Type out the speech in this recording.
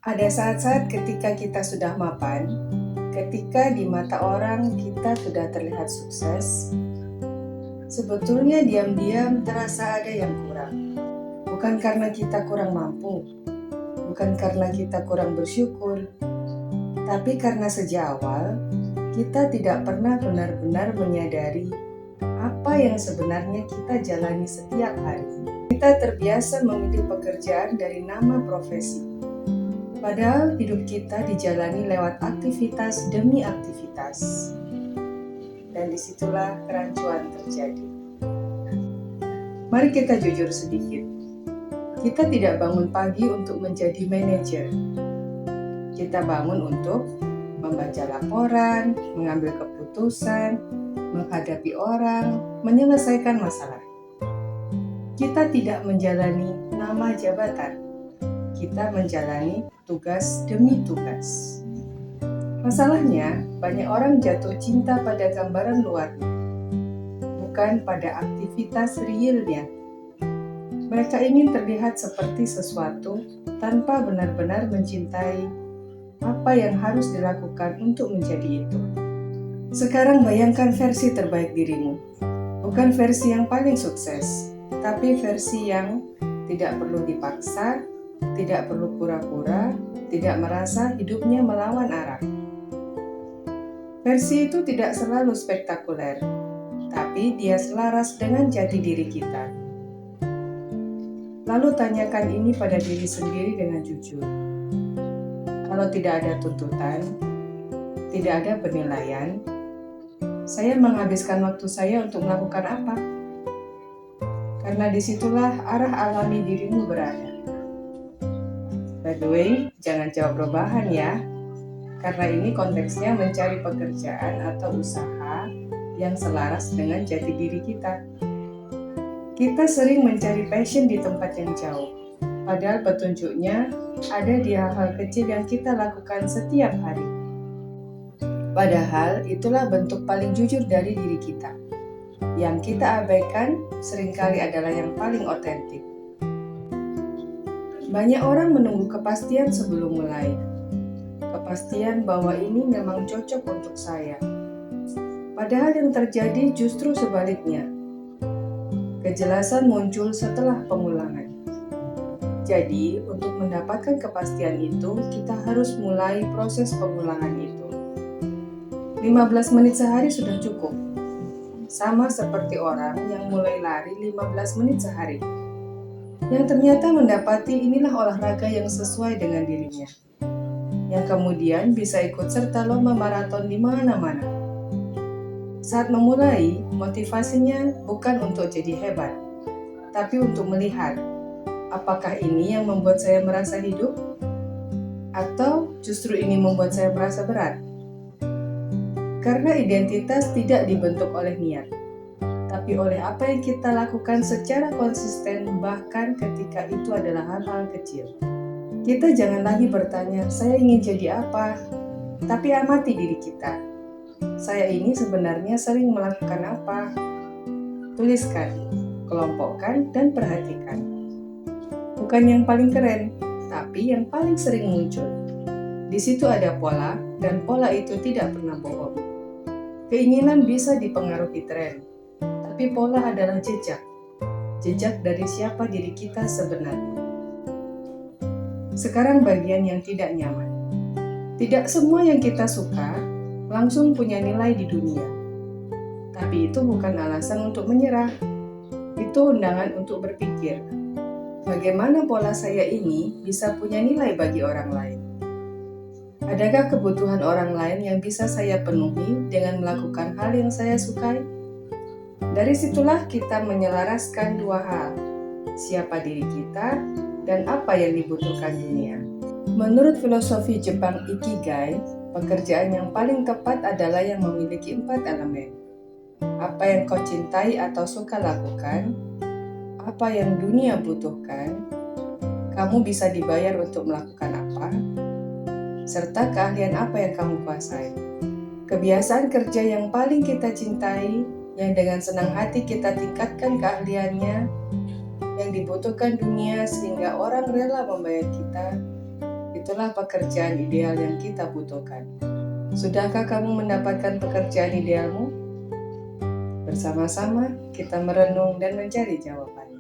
Ada saat-saat ketika kita sudah mapan, ketika di mata orang kita sudah terlihat sukses, sebetulnya diam-diam terasa ada yang kurang. Bukan karena kita kurang mampu, bukan karena kita kurang bersyukur, tapi karena sejak awal kita tidak pernah benar-benar menyadari apa yang sebenarnya kita jalani setiap hari. Kita terbiasa memilih pekerjaan dari nama profesi. Padahal hidup kita dijalani lewat aktivitas demi aktivitas. Dan disitulah kerancuan terjadi. Mari kita jujur sedikit. Kita tidak bangun pagi untuk menjadi manajer. Kita bangun untuk membaca laporan, mengambil keputusan, menghadapi orang, menyelesaikan masalah. Kita tidak menjalani nama jabatan. Kita menjalani tugas demi tugas. Masalahnya, banyak orang jatuh cinta pada gambaran luarnya, bukan pada aktivitas realnya. Mereka ingin terlihat seperti sesuatu tanpa benar-benar mencintai apa yang harus dilakukan untuk menjadi itu. Sekarang bayangkan versi terbaik dirimu, bukan versi yang paling sukses, tapi versi yang tidak perlu dipaksa, tidak perlu pura-pura, tidak merasa hidupnya melawan arah. Versi itu tidak selalu spektakuler, tapi dia selaras dengan jati diri kita. Lalu tanyakan ini pada diri sendiri dengan jujur. Kalau tidak ada tuntutan, tidak ada penilaian, saya menghabiskan waktu saya untuk melakukan apa? Karena disitulah arah alami dirimu berada. By the way, jangan jawab rebahan ya, karena ini konteksnya mencari pekerjaan atau usaha yang selaras dengan jati diri kita. Kita sering mencari passion di tempat yang jauh, padahal petunjuknya ada di hal-hal kecil yang kita lakukan setiap hari. Padahal itulah bentuk paling jujur dari diri kita. Yang kita abaikan seringkali adalah yang paling otentik. Banyak orang menunggu kepastian sebelum mulai. Kepastian bahwa ini memang cocok untuk saya. Padahal yang terjadi justru sebaliknya. Kejelasan muncul setelah pengulangan. Jadi, untuk mendapatkan kepastian itu, kita harus mulai proses pengulangan itu. 15 menit sehari sudah cukup. Sama seperti orang yang mulai lari 15 menit sehari. Yang ternyata mendapati inilah olahraga yang sesuai dengan dirinya. Yang kemudian bisa ikut serta lomba maraton di mana-mana. Saat memulai, motivasinya bukan untuk jadi hebat, tapi untuk melihat apakah ini yang membuat saya merasa hidup, atau justru ini membuat saya merasa berat. Karena identitas tidak dibentuk oleh niat, tapi oleh apa yang kita lakukan secara konsisten, bahkan ketika itu adalah hal-hal kecil. Kita jangan lagi bertanya, saya ingin jadi apa? Tapi amati diri kita. Saya ini sebenarnya sering melakukan apa? Tuliskan, kelompokkan, dan perhatikan. Bukan yang paling keren, tapi yang paling sering muncul. Di situ ada pola, dan pola itu tidak pernah bohong. Keinginan bisa dipengaruhi tren, tapi pola adalah jejak. Jejak dari siapa diri kita sebenarnya. Sekarang bagian yang tidak nyaman. Tidak semua yang kita suka langsung punya nilai di dunia. Tapi itu bukan alasan untuk menyerah. Itu undangan untuk berpikir. Bagaimana pola saya ini bisa punya nilai bagi orang lain? Adakah kebutuhan orang lain yang bisa saya penuhi dengan melakukan hal yang saya sukai? Dari situlah kita menyelaraskan dua hal, siapa diri kita dan apa yang dibutuhkan dunia. Menurut filosofi Jepang Ikigai, pekerjaan yang paling tepat adalah yang memiliki 4 elemen. Apa yang kau cintai atau suka lakukan, apa yang dunia butuhkan, kamu bisa dibayar untuk melakukan apa, serta keahlian apa yang kamu kuasai. Kebiasaan kerja yang paling kita cintai, yang dengan senang hati kita tingkatkan keahliannya, yang dibutuhkan dunia sehingga orang rela membayar kita, itu tentulah pekerjaan ideal yang kita butuhkan. Sudahkah kamu mendapatkan pekerjaan idealmu? Bersama-sama kita merenung dan mencari jawabannya.